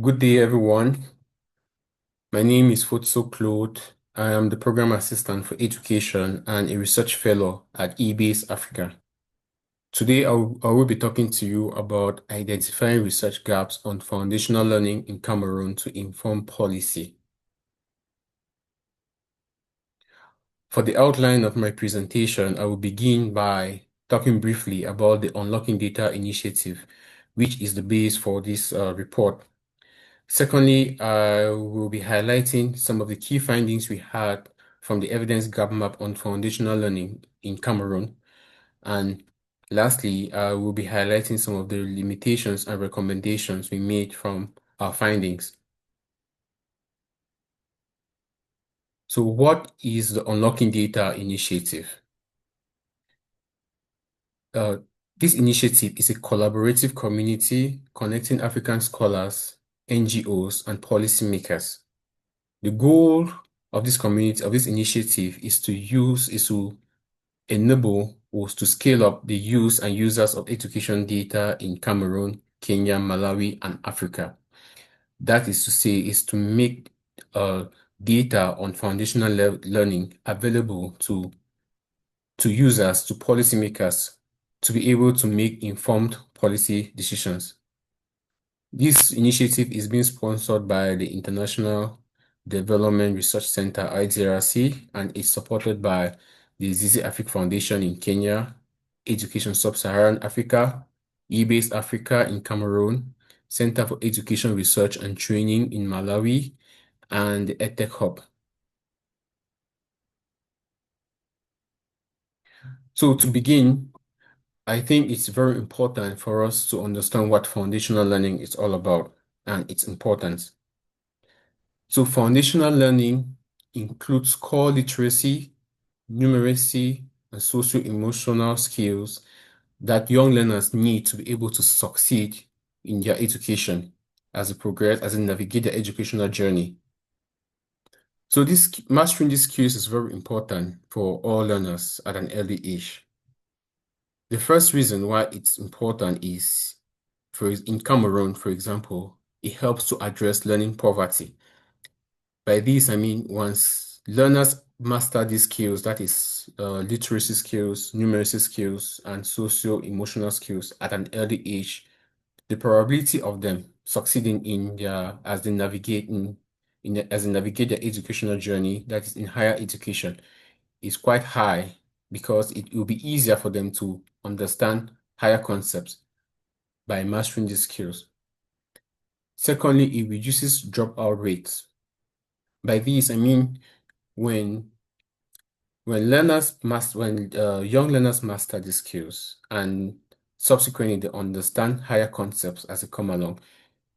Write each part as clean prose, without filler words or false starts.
Good day, everyone. My name is Futso Claude. I am the Program Assistant for Education and a Research Fellow at eBase Africa. Today, I will be talking to you about identifying research gaps on foundational learning in Cameroon to inform policy. For the outline of my presentation, I will begin by talking briefly about the Unlocking Data Initiative, which is the base for this report. Secondly, I will be highlighting some of the key findings we had from the evidence gap map on foundational learning in Cameroon. And lastly, I will be highlighting some of the limitations and recommendations we made from our findings. So what is the Unlocking Data Initiative? Uh, this initiative is a collaborative community connecting African scholars, NGOs, and policymakers. The goal of this community, of this initiative, is to enable or to scale up the use and users of education data in Cameroon, Kenya, Malawi, and Africa. That is to say, is to make data on foundational learning available to users, to policymakers, to be able to make informed policy decisions. This initiative is being sponsored by the International Development Research Center, IDRC, and is supported by the Zizi Africa Foundation in Kenya, Education Sub-Saharan Africa, eBase Africa in Cameroon, Center for Education Research and Training in Malawi, and the EdTech Hub. So to begin, I think it's very important for us to understand what foundational learning is all about and its importance. So foundational learning includes core literacy, numeracy, and socio-emotional skills that young learners need to be able to succeed in their education as they progress, as they navigate their educational journey. So mastering these skills is very important for all learners at an early age. The first reason why it's important is, in Cameroon, for example, it helps to address learning poverty. By this, I mean once learners master these skills, that is literacy skills, numeracy skills, and socio-emotional skills at an early age, the probability of them succeeding in their as they navigate as they navigate their educational journey, that is in higher education, is quite high because it will be easier for them to understand higher concepts by mastering these skills. Secondly, it reduces dropout rates. By this, I mean when young learners master the skills and subsequently they understand higher concepts as they come along,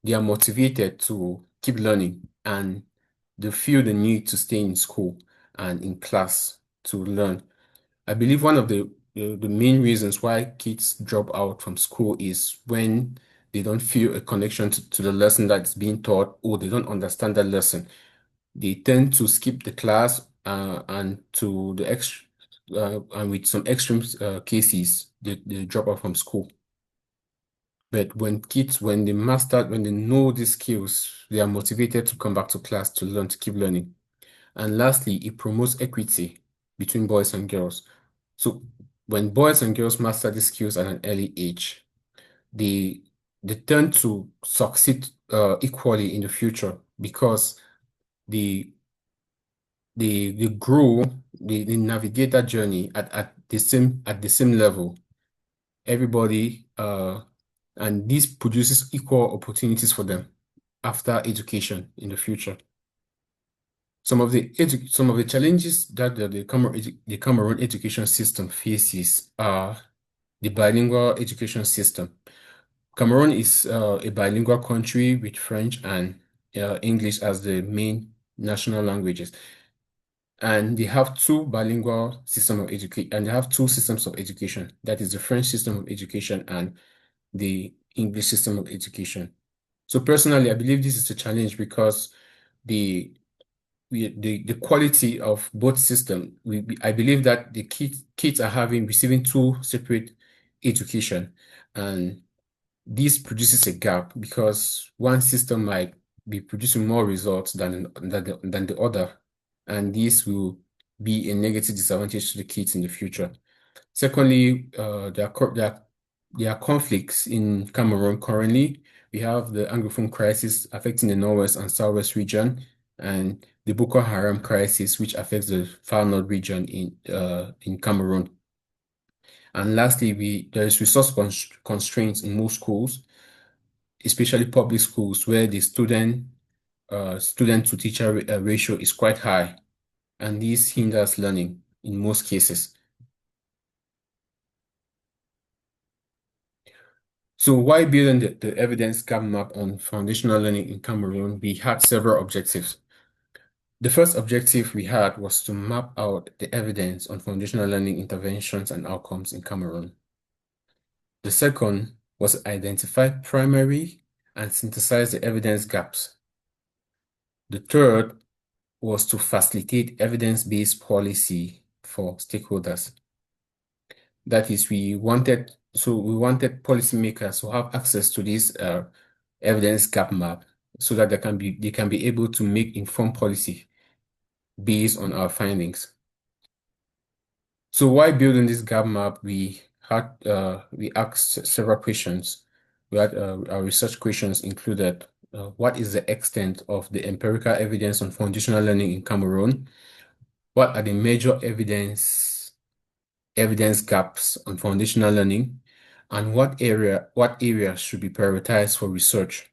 they are motivated to keep learning and they feel the need to stay in school and in class to learn. I believe one of the main reasons why kids drop out from school is when they don't feel a connection to the lesson that's being taught, or they don't understand that lesson. They tend to skip the class and with some extreme cases, they drop out from school. But when they know these skills, they are motivated to come back to class to learn, to keep learning. And lastly, it promotes equity between boys and girls. So when boys and girls master these skills at an early age, they they tend to succeed equally in the future because they they grow, they navigate that journey at the same level. Everybody and this produces equal opportunities for them after education in the future. Some of the challenges that the Cameroon education system faces are the bilingual education system. Cameroon is a bilingual country with French and English as the main national languages. And they have they have two systems of education. That is the French system of education and the English system of education. So personally, I believe this is a challenge because the the quality of both systems, I believe that the kids are receiving two separate education, and this produces a gap because one system might be producing more results than the other, and this will be a negative disadvantage to the kids in the future. Secondly, there are conflicts in Cameroon currently. We have the Anglophone crisis affecting the Northwest and Southwest region, and the Boko Haram crisis, which affects the far north region in Cameroon. And lastly, there is resource constraints in most schools, especially public schools, where the student to teacher ratio is quite high, and this hinders learning in most cases. So while building the evidence gap map on foundational learning in Cameroon, we had several objectives. The first objective we had was to map out the evidence on foundational learning interventions and outcomes in Cameroon. The second was to identify primary and synthesize the evidence gaps. The third was to facilitate evidence-based policy for stakeholders. That is, we wanted policymakers to have access to this evidence gap map so that they can be able to make informed policy based on our findings. So while building this gap map, we asked several questions. Our research questions included what is the extent of the empirical evidence on foundational learning in Cameroon? What are the major evidence gaps on foundational learning? And what areas should be prioritized for research?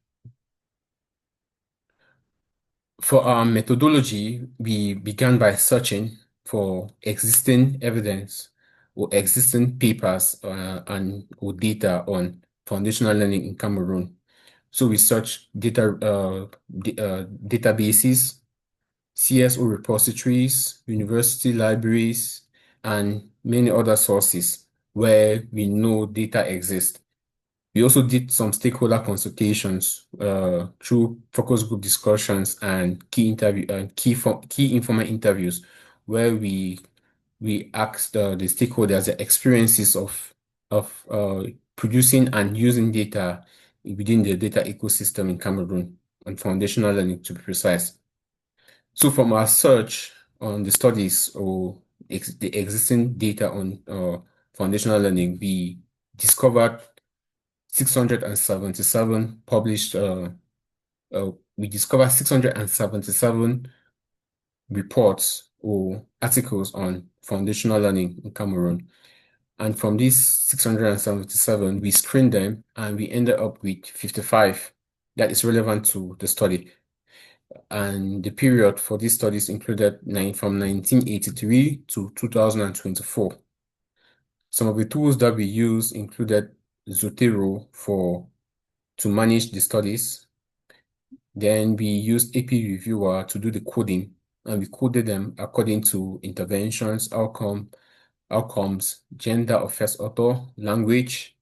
For our methodology, we began by searching for existing evidence or existing papers or data on foundational learning in Cameroon. So we searched databases, CSO repositories, university libraries, and many other sources where we know data exists. We also did some stakeholder consultations through focus group discussions and key informal interviews, where we asked the stakeholders the experiences of producing and using data within the data ecosystem in Cameroon and foundational learning, to be precise. So from our search on the studies or the existing data on foundational learning, we discovered 677 published, we discovered 677 reports or articles on foundational learning in Cameroon. And from these 677, we screened them and we ended up with 55 that is relevant to the study. And the period for these studies included from 1983 to 2024. Some of the tools that we use included Zotero to manage the studies. Then we used EPPI-Reviewer to do the coding, and we coded them according to interventions, outcomes, gender of first author, language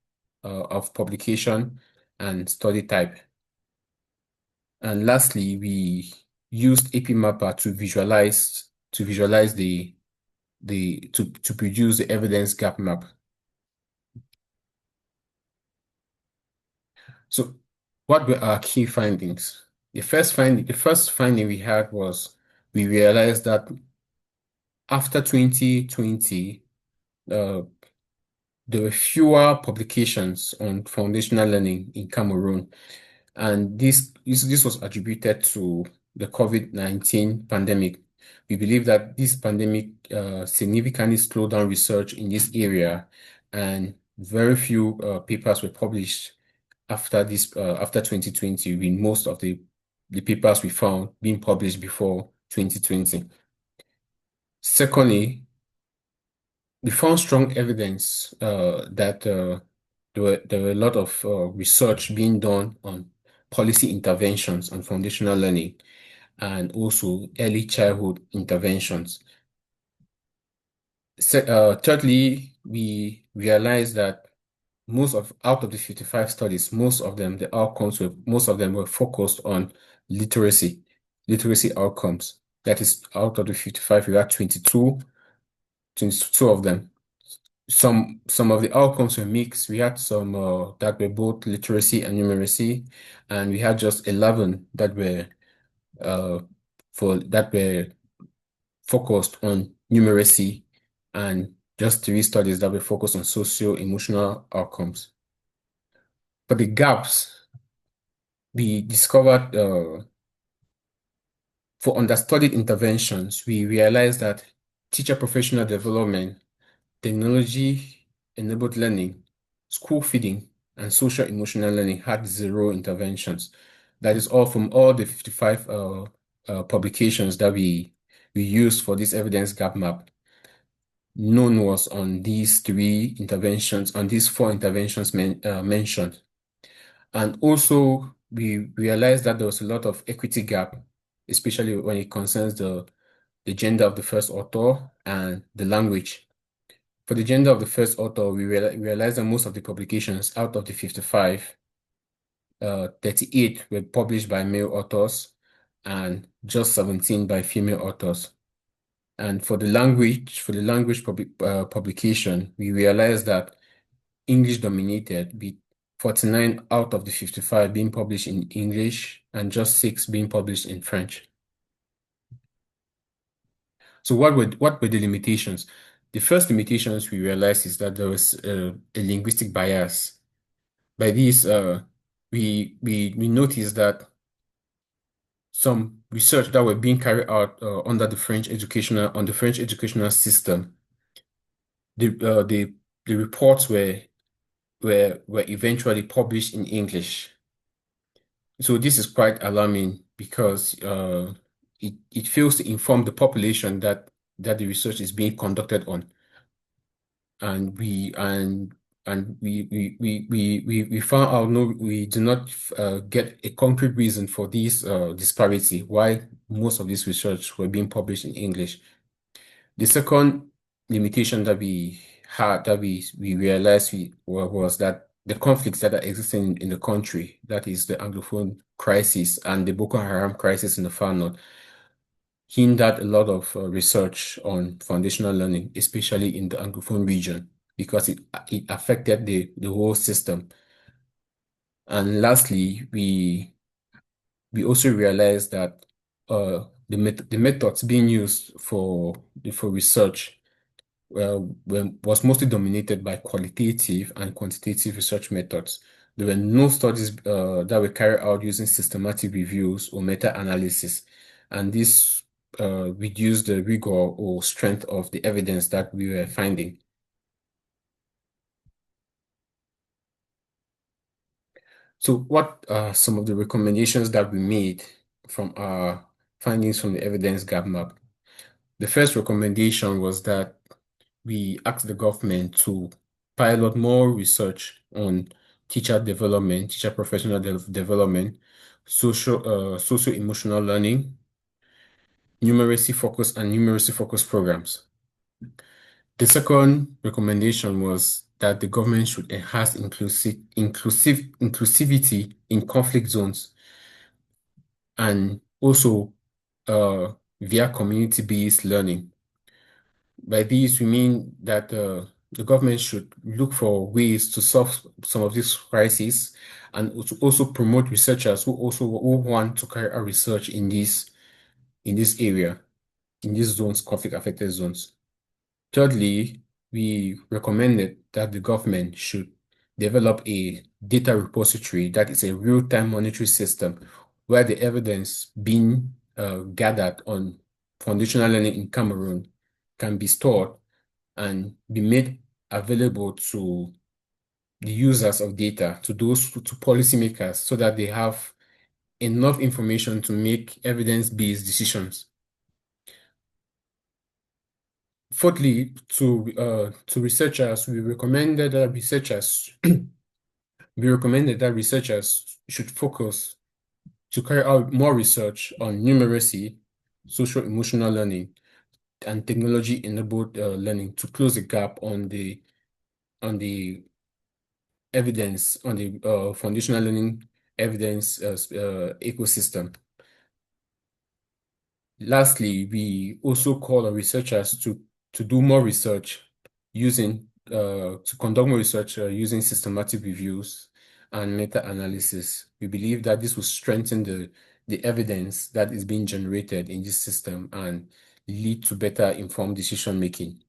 of publication, and study type. And lastly, we used EPPI-Mapper to visualize to produce the evidence gap map. So what were our key findings? The first finding we had was we realized that after 2020, there were fewer publications on foundational learning in Cameroon. And this was attributed to the COVID-19 pandemic. We believe that this pandemic significantly slowed down research in this area, and very few papers were published after 2020, with most of the papers we found being published before 2020. Secondly, we found strong evidence that there were a lot of research being done on policy interventions on foundational learning and also early childhood interventions. Thirdly, we realized that out of the 55 studies, most of them were focused on literacy outcomes. That is, out of the 55, we had 22 of them. some of the outcomes were mixed. We had some that were both literacy and numeracy, and we had just 11 uh that were focused on numeracy, and just 3 studies that were focused on socio-emotional outcomes. For the gaps, we discovered for understudied interventions, we realized that teacher professional development, technology-enabled learning, school feeding, and social-emotional learning had 0 interventions. That is all from all the 55 publications that we used for this evidence gap map. None was on these 3 interventions, on these 4 interventions mentioned. And also, we realized that there was a lot of equity gap, especially when it concerns the gender of the first author and the language. For the gender of the first author, we realized that most of the publications out of the 55, 38 were published by male authors and just 17 by female authors. And for the language publication, we realized that English dominated, with 49 out of the 55 being published in English and just 6 being published in French. So what were the limitations? The first limitations we realized is that there was a linguistic bias. By this, we noticed that some research that were being carried out under the French educational system, the uh, the the reports were eventually published in English. So this is quite alarming because it fails to inform the population that the research is being conducted on, and we found out we do not get a concrete reason for this disparity, why most of this research were being published in English. The second limitation that we had, that we realized was that the conflicts that are existing in the country, that is the Anglophone crisis and the Boko Haram crisis in the far north, hindered a lot of research on foundational learning, especially in the Anglophone region, because it affected the whole system. And lastly, we also realized that the methods being used for research was mostly dominated by qualitative and quantitative research methods. There were no studies that were carried out using systematic reviews or meta-analysis, and this reduced the rigor or strength of the evidence that we were finding. So what are some of the recommendations that we made from our findings from the evidence gap map? The first recommendation was that we asked the government to pilot more research on teacher development, teacher professional development, socio-emotional learning, numeracy focused programs. The second recommendation was that the government should enhance inclusivity in conflict zones, and also via community-based learning. By this, we mean that the government should look for ways to solve some of these crises, and to also promote researchers who want to carry out research in this area, in these zones, conflict affected zones. Thirdly, we recommended that the government should develop a data repository that is a real-time monitoring system where the evidence being gathered on foundational learning in Cameroon can be stored and be made available to the users of data, to policymakers, so that they have enough information to make evidence-based decisions. Fourthly, to researchers, we recommended that researchers should focus to carry out more research on numeracy, social-emotional learning, and technology-enabled learning to close the gap on the evidence, on the foundational learning evidence ecosystem. Lastly, we also call on researchers to do more research using to conduct more research using systematic reviews and meta-analysis. We believe that this will strengthen the evidence that is being generated in this system and lead to better informed decision making.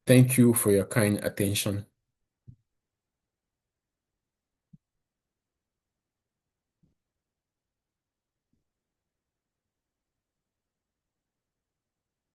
Thank you for your kind attention.